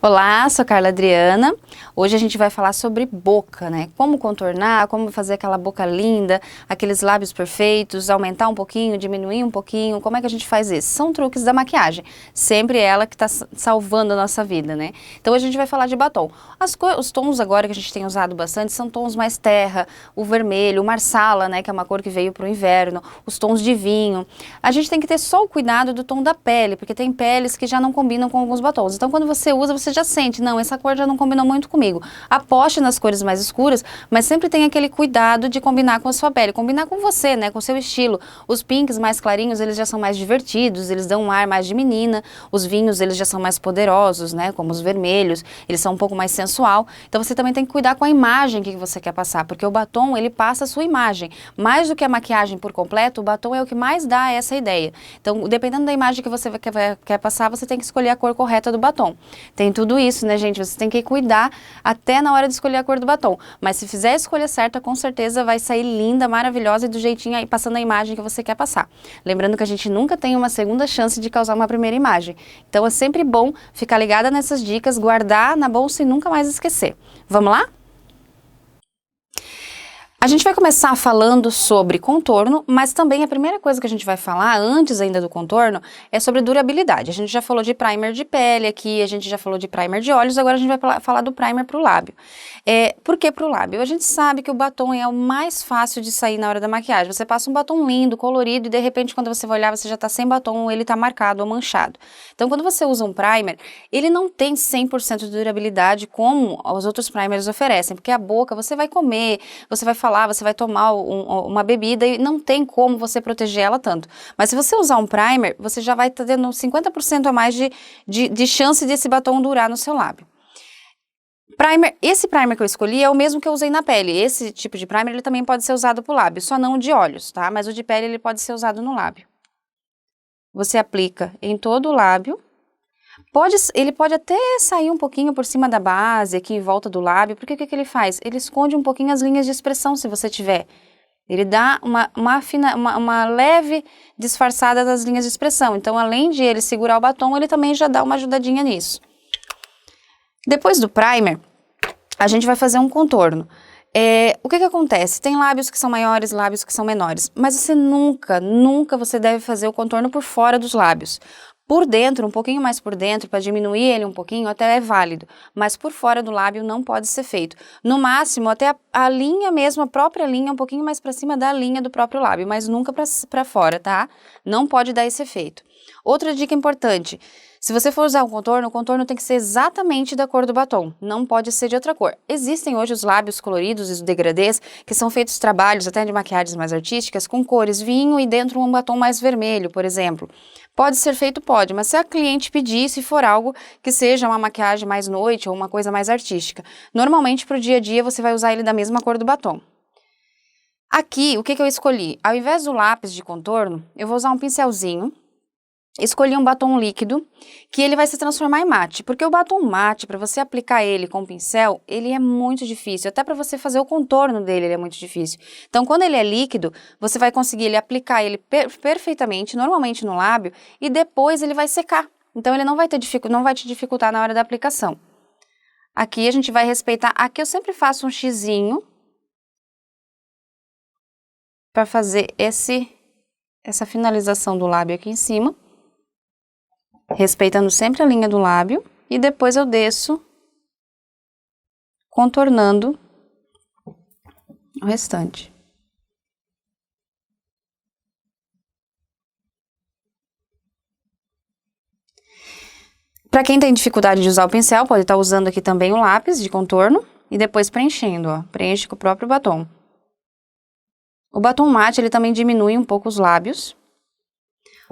Olá, sou Carla Adriana. Hoje a gente vai falar sobre boca, né? Como contornar, como fazer aquela boca linda, aqueles lábios perfeitos, aumentar um pouquinho, diminuir um pouquinho. Como é que a gente faz isso? São truques da maquiagem. Sempre ela que está salvando a nossa vida, né? Então a gente vai falar de batom. Os tons agora que a gente tem usado bastante são tons mais terra, o vermelho, o marsala, né? Que é uma cor que veio para o inverno, os tons de vinho. A gente tem que ter só o cuidado do tom da pele, porque tem peles que já não combinam com alguns batons. Então quando você usa, você já sente, não, essa cor já não combinou muito comigo. Aposte nas cores mais escuras, mas sempre tenha aquele cuidado de combinar com a sua pele, combinar com você, né, com o seu estilo. Os pinks mais clarinhos, eles já são mais divertidos, eles dão um ar mais de menina. Os vinhos, eles já são mais poderosos, né, como os vermelhos, eles são um pouco mais sensual. Então você também tem que cuidar com a imagem que você quer passar, porque o batom, ele passa a sua imagem. Mais do que a maquiagem por completo, o batom é o que mais dá essa ideia. Então, dependendo da imagem que você quer passar, você tem que escolher a cor correta do batom. Tem tudo isso, né, gente? Você tem que cuidar até na hora de escolher a cor do batom. Mas se fizer a escolha certa, com certeza vai sair linda, maravilhosa e do jeitinho aí, passando a imagem que você quer passar. Lembrando que a gente nunca tem uma segunda chance de causar uma primeira imagem. Então é sempre bom ficar ligada nessas dicas, guardar na bolsa e nunca mais esquecer. Vamos lá? A gente vai começar falando sobre contorno, mas também a primeira coisa que a gente vai falar, antes ainda do contorno, é sobre durabilidade. A gente já falou de primer de pele aqui, a gente já falou de primer de olhos, agora a gente vai falar do primer para o lábio. Por que para o lábio? A gente sabe que o batom é o mais fácil de sair na hora da maquiagem. Você passa um batom lindo, colorido, e de repente quando você vai olhar, você já está sem batom, ou ele está marcado ou manchado. Então quando você usa um primer, ele não tem 100% de durabilidade como os outros primers oferecem, porque a boca, você vai comer, você vai falar, você vai tomar uma bebida e não tem como você proteger ela tanto. Mas se você usar um primer, você já vai estar tendo 50% a mais de chance desse batom durar no seu lábio. Esse primer que eu escolhi é o mesmo que eu usei na pele. Esse tipo de primer, ele também pode ser usado para o lábio, só não o de olhos, tá? Mas o de pele, ele pode ser usado no lábio. Você aplica em todo o lábio. Ele pode até sair um pouquinho por cima da base, aqui em volta do lábio, porque o que ele faz? Ele esconde um pouquinho as linhas de expressão, se você tiver. Ele dá uma leve disfarçada das linhas de expressão. Então, além de ele segurar o batom, ele também já dá uma ajudadinha nisso. Depois do primer, a gente vai fazer um contorno. O que acontece? Tem lábios que são maiores, lábios que são menores, mas você nunca você deve fazer o contorno por fora dos lábios. Por dentro, um pouquinho mais por dentro, para diminuir ele um pouquinho, até é válido, mas por fora do lábio não pode ser feito. No máximo, até a linha mesmo, a própria linha, um pouquinho mais para cima da linha do próprio lábio, mas nunca para fora, tá? Não pode dar esse efeito. Outra dica importante, se você for usar o contorno tem que ser exatamente da cor do batom, não pode ser de outra cor. Existem hoje os lábios coloridos e os degradês, que são feitos trabalhos até de maquiagens mais artísticas, com cores vinho e dentro um batom mais vermelho, por exemplo. Pode ser feito? Pode, mas se a cliente pedir, se for algo que seja uma maquiagem mais noite ou uma coisa mais artística. Normalmente, para o dia a dia, você vai usar ele da mesma cor do batom. Aqui, o que eu escolhi? Ao invés do lápis de contorno, eu vou usar um pincelzinho. Escolhi um batom líquido, que ele vai se transformar em mate, porque o batom mate, para você aplicar ele com o pincel, ele é muito difícil, até para você fazer o contorno dele, ele é muito difícil. Então, quando ele é líquido, você vai conseguir aplicar ele perfeitamente, normalmente no lábio, e depois ele vai secar. Então, ele não vai te dificultar na hora da aplicação. Aqui a gente vai respeitar, aqui eu sempre faço um xizinho, para fazer essa finalização do lábio aqui em cima. Respeitando sempre a linha do lábio, e depois eu desço contornando o restante. Para quem tem dificuldade de usar o pincel, pode estar usando aqui também o lápis de contorno e depois preenchendo, ó, preenche com o próprio batom. O batom mate, ele também diminui um pouco os lábios.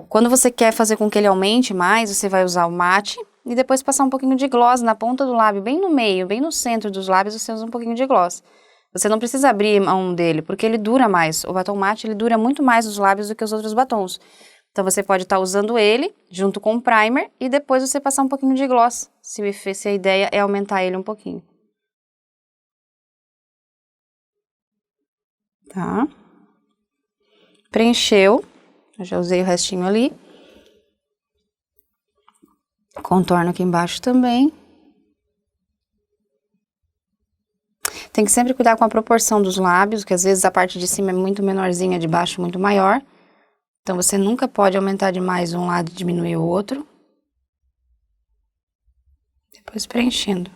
Quando você quer fazer com que ele aumente mais, você vai usar o mate e depois passar um pouquinho de gloss na ponta do lábio, bem no meio, bem no centro dos lábios, você usa um pouquinho de gloss. Você não precisa abrir mão dele, porque ele dura mais. O batom mate, ele dura muito mais nos lábios do que os outros batons. Então, você pode estar usando ele junto com o primer e depois você passar um pouquinho de gloss, se a ideia é aumentar ele um pouquinho. Tá? Preencheu. Eu já usei o restinho ali. Contorno aqui embaixo também. Tem que sempre cuidar com a proporção dos lábios, que às vezes a parte de cima é muito menorzinha, de baixo muito maior. Então, você nunca pode aumentar demais um lado e diminuir o outro. Depois preenchendo.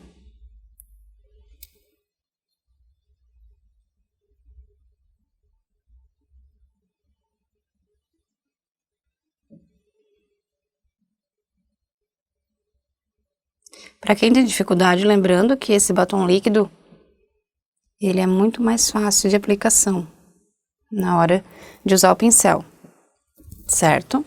Para quem tem dificuldade, lembrando que esse batom líquido, ele é muito mais fácil de aplicação na hora de usar o pincel, certo?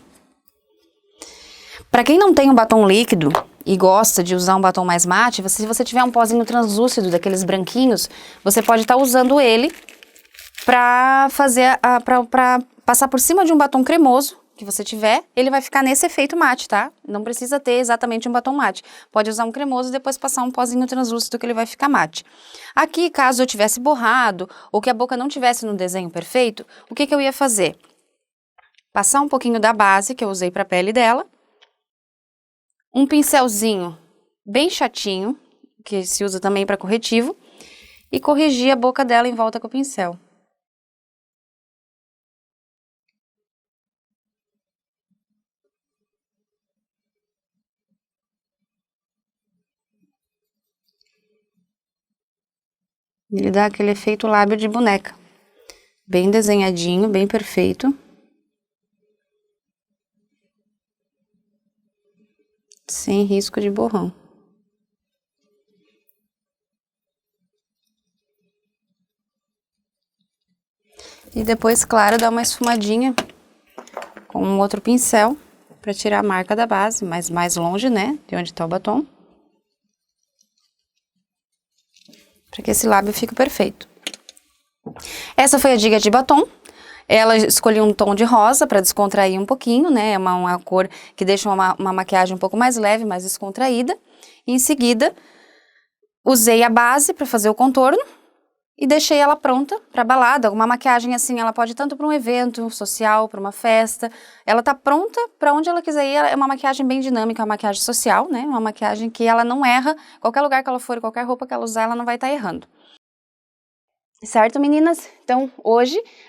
Para quem não tem um batom líquido e gosta de usar um batom mais mate, se você tiver um pozinho translúcido, daqueles branquinhos, você pode estar usando ele para fazer, para passar por cima de um batom cremoso que você tiver, ele vai ficar nesse efeito mate, tá? Não precisa ter exatamente um batom mate. Pode usar um cremoso e depois passar um pozinho translúcido que ele vai ficar mate. Aqui, caso eu tivesse borrado ou que a boca não tivesse no desenho perfeito, o que eu ia fazer? Passar um pouquinho da base que eu usei para a pele dela, um pincelzinho bem chatinho, que se usa também para corretivo, e corrigir a boca dela em volta com o pincel. Ele dá aquele efeito lábio de boneca. Bem desenhadinho, bem perfeito. Sem risco de borrão. E depois, claro, dá uma esfumadinha com um outro pincel para tirar a marca da base, mas mais longe, né, de onde está o batom. Para que esse lábio fique perfeito. Essa foi a dica de batom. Ela escolheu um tom de rosa para descontrair um pouquinho, né? É uma cor que deixa uma maquiagem um pouco mais leve, mais descontraída. E em seguida, usei a base para fazer o contorno e deixei ela pronta para balada. Uma maquiagem assim, ela pode ir tanto para um evento social, para uma festa. Ela tá pronta para onde ela quiser ir. É uma maquiagem bem dinâmica, uma maquiagem social, né? Uma maquiagem que ela não erra. Qualquer lugar que ela for, qualquer roupa que ela usar, ela não vai estar errando. Certo, meninas? Então,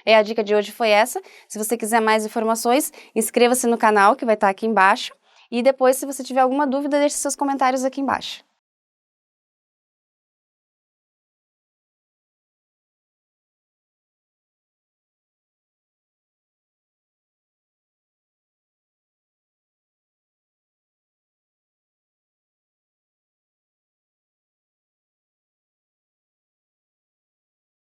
a dica de hoje foi essa. Se você quiser mais informações, inscreva-se no canal, que vai estar aqui embaixo. E depois, se você tiver alguma dúvida, deixe seus comentários aqui embaixo.